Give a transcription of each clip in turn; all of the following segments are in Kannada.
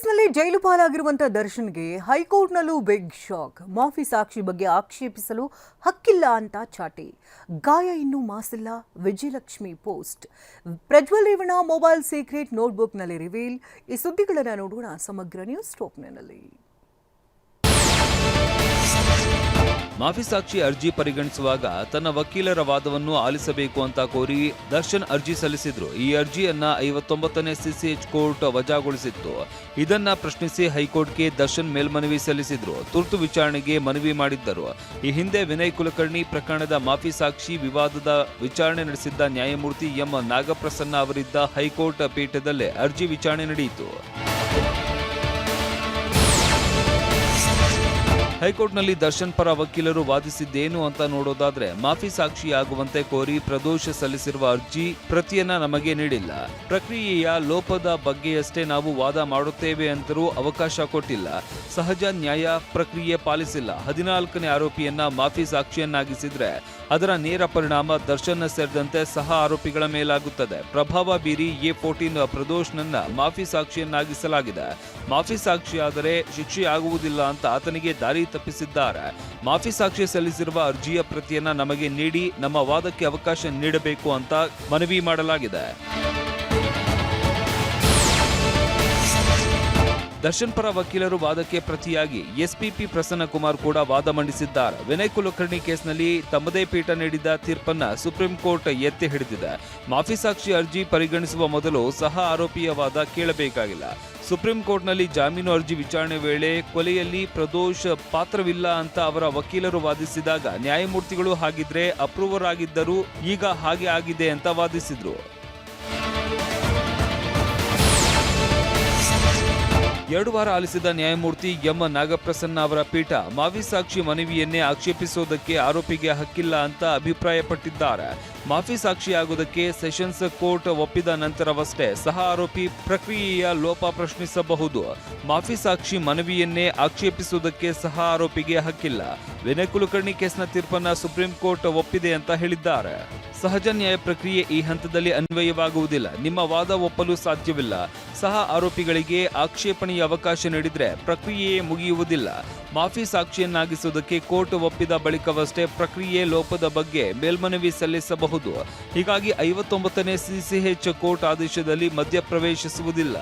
ಕೇಸ್ನಲ್ಲಿ ಜೈಲು ಪಾಲಾಗಿರುವಂತಹ ದರ್ಶನ್ಗೆ ಹೈಕೋರ್ಟ್ನಲ್ಲೂ ಬಿಗ್ ಶಾಕ್. ಮಾಫಿ ಸಾಕ್ಷಿ ಬಗ್ಗೆ ಆಕ್ಷೇಪಿಸಲು ಹಕ್ಕಿಲ್ಲ ಅಂತ ಚಾಟಿ. ಗಾಯ ಇನ್ನೂ ಮಾಸಿಲ್ಲ. Vijayalakshmi post. Prajwal Revanna mobile secret ನೋಟ್ಬುಕ್ನಲ್ಲಿ ರಿವೀಲ್. ಈ ಸುದ್ದಿಗಳನ್ನು ನೋಡೋಣ ಸಮಗ್ರ ನ್ಯೂಸ್ ಟಾಪ್ನಲ್ಲಿ. ಮಾಫಿ ಸಾಕ್ಷಿ ಅರ್ಜಿ ಪರಿಗಣಿಸುವಾಗ ತನ್ನ ವಕೀಲರ ವಾದವನ್ನು ಆಲಿಸಬೇಕು ಅಂತ ಕೋರಿ ದರ್ಶನ್ ಅರ್ಜಿ ಸಲ್ಲಿಸಿದ್ರು. ಈ ಅರ್ಜಿಯನ್ನ 59ನೇ ಸಿಸಿಎಚ್ ಕೋರ್ಟ್ ವಜಾಗೊಳಿಸಿತ್ತು. ಇದನ್ನ ಪ್ರಶ್ನಿಸಿ ಹೈಕೋರ್ಟ್ಗೆ ದರ್ಶನ್ ಮೇಲ್ಮನವಿ ಸಲ್ಲಿಸಿದ್ರು. ತುರ್ತು ವಿಚಾರಣೆಗೆ ಮನವಿ ಮಾಡಿದ್ದರು. ಈ ಹಿಂದೆ ವಿನಯ್ ಕುಲಕರ್ಣಿ ಪ್ರಕರಣದ ಮಾಫಿ ಸಾಕ್ಷಿ ವಿವಾದದ ವಿಚಾರಣೆ ನಡೆಸಿದ್ದ ನ್ಯಾಯಮೂರ್ತಿ ಎಂ ನಾಗಪ್ರಸನ್ನ ಅವರಿದ್ದ ಹೈಕೋರ್ಟ್ ಪೀಠದಲ್ಲೇ ಅರ್ಜಿ ವಿಚಾರಣೆ ನಡೆಯಿತು. ಹೈಕೋರ್ಟ್ನಲ್ಲಿ ದರ್ಶನ್ ಪರ ವಕೀಲರು ವಾದಿಸಿದ್ದೇನು ಅಂತ ನೋಡೋದಾದ್ರೆ, ಮಾಫಿ ಸಾಕ್ಷಿಯಾಗುವಂತೆ ಕೋರಿ ಪ್ರದೋಷ ಸಲ್ಲಿಸಿರುವ ಅರ್ಜಿ ಪ್ರತಿಯನ್ನ ನಮಗೆ ನೀಡಿಲ್ಲ. ಪ್ರಕ್ರಿಯೆಯ ಲೋಪದ ಬಗ್ಗೆಯಷ್ಟೇ ನಾವು ವಾದ ಮಾಡುತ್ತೇವೆ ಅಂತರೂ ಅವಕಾಶ ಕೊಟ್ಟಿಲ್ಲ. ಸಹಜ ನ್ಯಾಯ ಪ್ರಕ್ರಿಯೆ ಪಾಲಿಸಿಲ್ಲ. 14ನೇ ಆರೋಪಿಯನ್ನ ಮಾಫಿ ಸಾಕ್ಷಿಯನ್ನಾಗಿಸಿದ್ರೆ ಅದರ ನೇರ ಪರಿಣಾಮ ದರ್ಶನ್ ಸೇರಿದಂತೆ ಸಹ ಆರೋಪಿಗಳ ಮೇಲಾಗುತ್ತದೆ. ಪ್ರಭಾವ ಬೀರಿ A14 ಪ್ರದೋಷ್ನನ್ನ ಮಾಫಿ ಸಾಕ್ಷಿಯನ್ನಾಗಿಸಲಾಗಿದೆ. ಮಾಫಿ ಸಾಕ್ಷಿಯಾದರೆ ಶಿಕ್ಷೆಯಾಗುವುದಿಲ್ಲ ಅಂತ ಆತನಿಗೆ ದಾರಿ ತಪ್ಪಿಸಿದ್ದಾರೆ. ಮಾಫಿ ಸಾಕ್ಷಿ ಸಲ್ಲಿಸಿರುವ ಅರ್ಜಿಯ ಪ್ರತಿಯನ್ನ ನಮಗೆ ನೀಡಿ ನಮ್ಮ ವಾದಕ್ಕೆ ಅವಕಾಶ ನೀಡಬೇಕು ಅಂತ ಮನವಿ ಮಾಡಲಾಗಿದೆ. ದರ್ಶನ್ ಪರ ವಕೀಲರು ವಾದಕ್ಕೆ ಪ್ರತಿಯಾಗಿ ಎಸ್ಪಿಪಿ ಪ್ರಸನ್ನ ಕುಮಾರ್ ಕೂಡ ವಾದ ಮಂಡಿಸಿದ್ದಾರೆ. ವಿನಯ್ ಕುಲಕರ್ಣಿ ಕೇಸ್ನಲ್ಲಿ ತಮ್ಮದೇ ಪೀಠ ನೀಡಿದ ತೀರ್ಪನ್ನ ಸುಪ್ರೀಂ ಕೋರ್ಟ್ ಎತ್ತಿ ಹಿಡಿದಿದೆ. ಮಾಫಿ ಸಾಕ್ಷಿ ಅರ್ಜಿ ಪರಿಗಣಿಸುವ ಮೊದಲು ಸಹ ಆರೋಪಿಯ ವಾದ ಕೇಳಬೇಕಾಗಿಲ್ಲ. ಸುಪ್ರೀಂ ಕೋರ್ಟ್ನಲ್ಲಿ ಜಾಮೀನು ಅರ್ಜಿ ವಿಚಾರಣೆ ವೇಳೆ ಕೊಲೆಯಲ್ಲಿ ಪ್ರದೋಷ್ ಪಾತ್ರವಿಲ್ಲ ಅಂತ ಅವರ ವಕೀಲರು ವಾದಿಸಿದಾಗ ನ್ಯಾಯಮೂರ್ತಿಗಳು ಹಾಗಿದ್ರೆ ಅಪ್ರೂವರ್ ಆಗಿದ್ದರೂ ಈಗ ಹಾಗೆ ಆಗಿದೆ ಅಂತ ವಾದಿಸಿದ್ರು. 2 ವಾರ ಆಲಿಸಿದ ನ್ಯಾಯಮೂರ್ತಿ ಎಂ ನಾಗಪ್ರಸನ್ನ ಅವರ ಪೀಠ ಮಾಫಿ ಸಾಕ್ಷಿ ಮನವಿಯನ್ನೇ ಆಕ್ಷೇಪಿಸುವುದಕ್ಕೆ ಆರೋಪಿಗೆ ಹಕ್ಕಿಲ್ಲ ಅಂತ ಅಭಿಪ್ರಾಯಪಟ್ಟಿದ್ದಾರೆ. ಮಾಫಿ ಸಾಕ್ಷಿಯಾಗುವುದಕ್ಕೆ ಸೆಷನ್ಸ್ ಕೋರ್ಟ್ ಒಪ್ಪಿದ ನಂತರವಷ್ಟೇ ಸಹ ಆರೋಪಿ ಪ್ರಕ್ರಿಯೆಯ ಲೋಪ ಪ್ರಶ್ನಿಸಬಹುದು. ಮಾಫಿ ಸಾಕ್ಷಿ ಮನವಿಯನ್ನೇ ಆಕ್ಷೇಪಿಸುವುದಕ್ಕೆ ಸಹ ಆರೋಪಿಗೆ ಹಕ್ಕಿಲ್ಲ. ವಿನಯ್ ಕುಲಕರ್ಣಿ ಕೇಸ್ನ ತೀರ್ಪನ್ನ ಸುಪ್ರೀಂ ಕೋರ್ಟ್ ಒಪ್ಪಿದೆ ಅಂತ ಹೇಳಿದ್ದಾರೆ. ಸಹಜ ನ್ಯಾಯ ಪ್ರಕ್ರಿಯೆ ಈ ಹಂತದಲ್ಲಿ ಅನ್ವಯವಾಗುವುದಿಲ್ಲ. ನಿಮ್ಮ ವಾದ ಒಪ್ಪಲು ಸಾಧ್ಯವಿಲ್ಲ. ಸಹ ಆರೋಪಿಗಳಿಗೆ ಆಕ್ಷೇಪಣೆಯ ಅವಕಾಶ ನೀಡಿದ್ರೆ ಪ್ರಕ್ರಿಯೆಯೇ ಮುಗಿಯುವುದಿಲ್ಲ. ಮಾಫಿ ಸಾಕ್ಷಿಯನ್ನಾಗಿಸುವುದಕ್ಕೆ ಕೋರ್ಟ್ ಒಪ್ಪಿದ ಬಳಿಕವಷ್ಟೇ ಪ್ರಕ್ರಿಯೆ ಲೋಪದ ಬಗ್ಗೆ ಮೇಲ್ಮನವಿ ಸಲ್ಲಿಸಬಹುದು. ಹೀಗಾಗಿ 59ನೇ ಸಿಸಿಎಚ್ ಕೋರ್ಟ್ ಆದೇಶದಲ್ಲಿ ಮಧ್ಯಪ್ರವೇಶಿಸುವುದಿಲ್ಲ.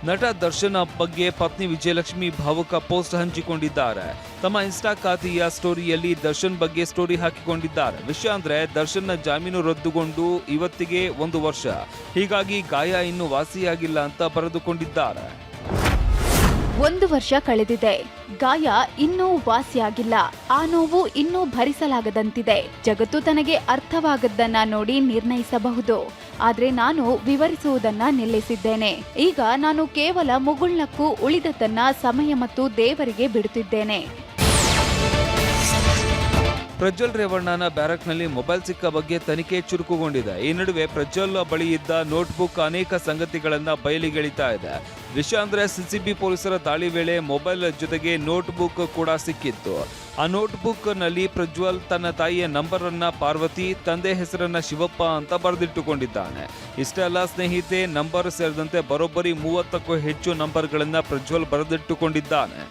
ನಟ ದರ್ಶನ್ ಬಗ್ಗೆ ಪತ್ನಿ ವಿಜಯಲಕ್ಷ್ಮಿ ಭಾವುಕ ಪೋಸ್ಟ್ ಹಂಚಿಕೊಂಡಿದ್ದಾರೆ. ತಮ್ಮ ಇನ್ಸ್ಟಾ ಖಾತೆಯ ಸ್ಟೋರಿಯಲ್ಲಿ ದರ್ಶನ್ ಬಗ್ಗೆ ಸ್ಟೋರಿ ಹಾಕಿಕೊಂಡಿದ್ದಾರೆ. ವಿಷಯ ಅಂದ್ರೆ ದರ್ಶನ್ನ ಜಾಮೀನು ರದ್ದುಗೊಂಡು ಇವತ್ತಿಗೆ 1 ವರ್ಷ. ಹೀಗಾಗಿ ಗಾಯ ಇನ್ನೂ ವಾಸಿಯಾಗಿಲ್ಲ ಅಂತ ಬರೆದುಕೊಂಡಿದ್ದಾರೆ. 1 ವರ್ಷ ಕಳೆದಿದೆ, ಗಾಯ ಇನ್ನೂ ವಾಸಿಯಾಗಿಲ್ಲ. ಆ ನೋವು ಇನ್ನೂ ಭರಿಸಲಾಗದಂತಿದೆ. ಜಗತ್ತು ತನಗೆ ಅರ್ಥವಾಗದ್ದನ್ನ ನೋಡಿ ನಿರ್ಣಯಿಸಬಹುದು. ಆದ್ರೆ ನಾನು ವಿವರಿಸುವುದನ್ನ ನಿಲ್ಲಿಸಿದ್ದೇನೆ. ಈಗ ನಾನು ಕೇವಲ ಮುಗುಳ್ನಕ್ಕೂ ಉಳಿದದ್ದನ್ನ ಸಮಯ ಮತ್ತು ದೇವರಿಗೆ ಬಿಡುತ್ತಿದ್ದೇನೆ. ಪ್ರಜ್ವಲ್ ರೇವಣ್ಣನ ಬ್ಯಾರಕ್ನಲ್ಲಿ ಮೊಬೈಲ್ ಸಿಕ್ಕ ಬಗ್ಗೆ ತನಿಖೆ ಚುರುಕುಗೊಂಡಿದೆ. ಈ ನಡುವೆ ಪ್ರಜ್ವಲ್ ಬಳಿ ಇದ್ದ ನೋಟ್ಬುಕ್ ಅನೇಕ ಸಂಗತಿಗಳನ್ನ ಬಯಲಿಗೆಳಿತಾ ಇದೆ. ವಿಷಯ ಅಂದ್ರೆ ಸಿಸಿಬಿ ಪೊಲೀಸರ ದಾಳಿ ವೇಳೆ ಮೊಬೈಲ್ ಜೊತೆಗೆ ನೋಟ್ಬುಕ್ ಕೂಡ ಸಿಕ್ಕಿತ್ತು. ಆ ನೋಟ್ಬುಕ್ ನಲ್ಲಿ ಪ್ರಜ್ವಲ್ ತನ್ನ ತಾಯಿಯ ನಂಬರ್ ಅನ್ನ ಪಾರ್ವತಿ, ತಂದೆ ಹೆಸರನ್ನ ಶಿವಪ್ಪ ಅಂತ ಬರೆದಿಟ್ಟುಕೊಂಡಿದ್ದಾನೆ. ಇಷ್ಟೇ ಅಲ್ಲ, ಸ್ನೇಹಿತೆ ನಂಬರ್ ಸೇರಿದಂತೆ ಬರೋಬ್ಬರಿ 30ಕ್ಕೂ ಹೆಚ್ಚು ನಂಬರ್ಗಳನ್ನ ಪ್ರಜ್ವಲ್ ಬರೆದಿಟ್ಟುಕೊಂಡಿದ್ದಾನೆ.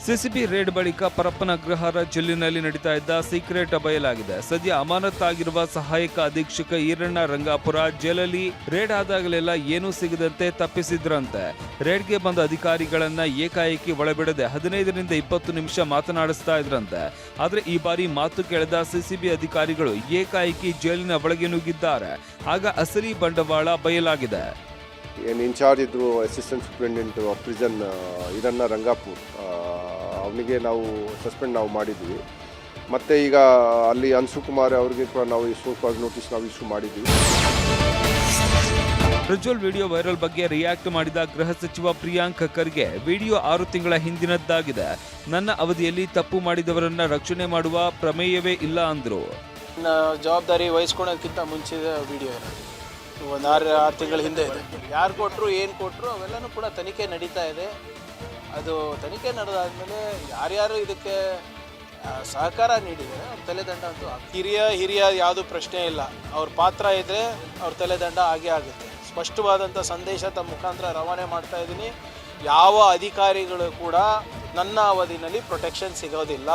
ಸಿಸಿಬಿ ರೇಡ್ ಬಳಿಕ ಪರಪ್ಪನ ಅಗ್ರಹಾರ ಜೈಲಿನಲ್ಲಿ ನಡೀತಾ ಇದ್ದ ಸೀಕ್ರೆಟ್ ಬಯಲಾಗಿದೆ. ಸದ್ಯ ಅಮಾನತಾಗಿರುವ ಸಹಾಯಕ ಅಧೀಕ್ಷಕ ಈರಣ್ಣ ರಂಗಾಪುರ ಜೈಲಲ್ಲಿ ರೇಡ್ ಆದಾಗಲೆಲ್ಲ ಏನೂ ಸಿಗದಂತೆ ತಪ್ಪಿಸಿದ್ರಂತೆ. ರೇಡ್ಗೆ ಬಂದ ಅಧಿಕಾರಿಗಳನ್ನ ಏಕಾಏಕಿ ಒಳಬಿಡದೆ 15ರಿಂದ 20 ನಿಮಿಷ ಮಾತನಾಡಿಸ್ತಾ ಇದ್ರಂತೆ. ಆದ್ರೆ ಈ ಬಾರಿ ಮಾತು ಕೇಳದ ಸಿಸಿಬಿ ಅಧಿಕಾರಿಗಳು ಏಕಾಏಕಿ ಜೈಲಿನ ಒಳಗೆ ನುಗ್ಗಿದ್ದಾರೆ. ಆಗ ಅಸಲಿ ಬಂಡವಾಳ ಬಯಲಾಗಿದೆ. ಏನು ಇನ್ಚಾರ್ಜ್ ಇದ್ರು assistant superintendent of prison Eranna Rangapur, ಅವನಿಗೆ ನಾವು ಸಸ್ಪೆಂಡ್ ಮಾಡಿದ್ವಿ. ಮತ್ತು ಈಗ ಅಲ್ಲಿ ಅನ್ಸು ಕುಮಾರ್ ಅವರಿಗೆ ಕೂಡ ನಾವು ನೋಟಿಸ್ ಇಶ್ಯೂ ಮಾಡಿದ್ವಿ. ಪ್ರಜ್ವಲ್ ವಿಡಿಯೋ ವೈರಲ್ ಬಗ್ಗೆ ರಿಯಾಕ್ಟ್ ಮಾಡಿದ ಗೃಹ ಸಚಿವ ಪ್ರಿಯಾಂಕ್ ಖರ್ಗೆ, ವಿಡಿಯೋ 6 ತಿಂಗಳ ಹಿಂದಿನದ್ದಾಗಿದೆ. ನನ್ನ ಅವಧಿಯಲ್ಲಿ ತಪ್ಪು ಮಾಡಿದವರನ್ನ ರಕ್ಷಣೆ ಮಾಡುವ ಪ್ರಮೇಯವೇ ಇಲ್ಲ ಅಂದ್ರು. ಜವಾಬ್ದಾರಿ ವಹಿಸ್ಕೊಳ್ಳೋದಕ್ಕಿಂತ ಮುಂಚೆ ವಿಡಿಯೋ ಒಂದು 6 ತಿಂಗಳ ಹಿಂದೆ ಇದೆ. ಯಾರು ಕೊಟ್ಟರು ಏನು ಕೊಟ್ಟರು ಅವೆಲ್ಲನೂ ಕೂಡ ತನಿಖೆ ನಡೀತಾ ಇದೆ. ಅದು ತನಿಖೆ ನಡೆದಾದ್ಮೇಲೆ ಯಾರ್ಯಾರು ಇದಕ್ಕೆ ಸಹಕಾರ ನೀಡಿದರೆ ಅವ್ರ ತಲೆದಂಡ ಅಂತೂ ಹಿರಿಯ ಯಾವುದು ಪ್ರಶ್ನೆ ಇಲ್ಲ. ಅವ್ರ ಪಾತ್ರ ಇದ್ದರೆ ಅವ್ರ ತಲೆದಂಡ ಆಗೇ ಆಗುತ್ತೆ. ಸ್ಪಷ್ಟವಾದಂಥ ಸಂದೇಶ ತಮ್ಮ ಮುಖಾಂತರ ರವಾನೆ ಮಾಡ್ತಾ ಇದ್ದೀನಿ. ಯಾವ ಅಧಿಕಾರಿಗಳು ಕೂಡ ನನ್ನ ಅವಧಿನಲ್ಲಿ ಪ್ರೊಟೆಕ್ಷನ್ ಸಿಗೋದಿಲ್ಲ.